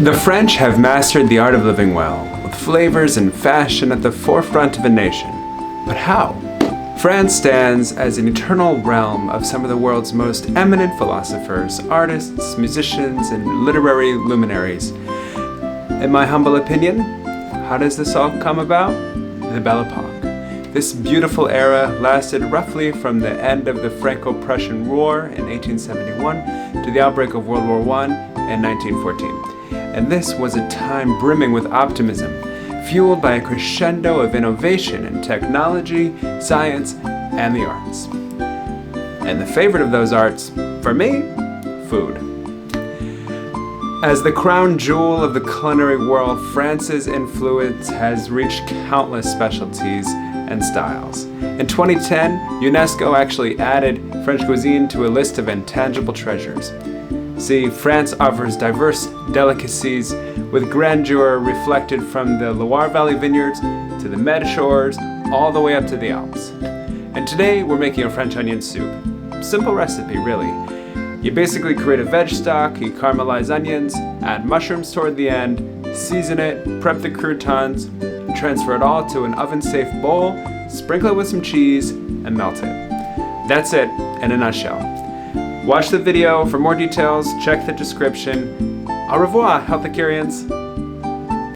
The French have mastered the art of living well, with flavors and fashion at the forefront of a nation. But how? France stands as an eternal realm of some of the world's most eminent philosophers, artists, musicians, and literary luminaries. In my humble opinion, how does this all come about? The Belle Époque. This beautiful era lasted roughly from the end of the Franco-Prussian War in 1871 to the outbreak of World War I in 1914. And this was a time brimming with optimism, fueled by a crescendo of innovation in technology, science, and the arts. And the favorite of those arts, for me, food. As the crown jewel of the culinary world, France's influence has reached countless specialties and styles. In 2010, UNESCO actually added French cuisine to a list of intangible treasures. See, France offers diverse delicacies with grandeur reflected from the Loire Valley vineyards to the Med shores, all the way up to the Alps. And today we're making a French onion soup. Simple recipe, really. You basically create a veg stock, you caramelize onions, add mushrooms toward the end, season it, prep the croutons, transfer it all to an oven-safe bowl, sprinkle it with some cheese, and melt it. That's it in a nutshell. Watch the video for more details, check the description. Au revoir, Healthicarians!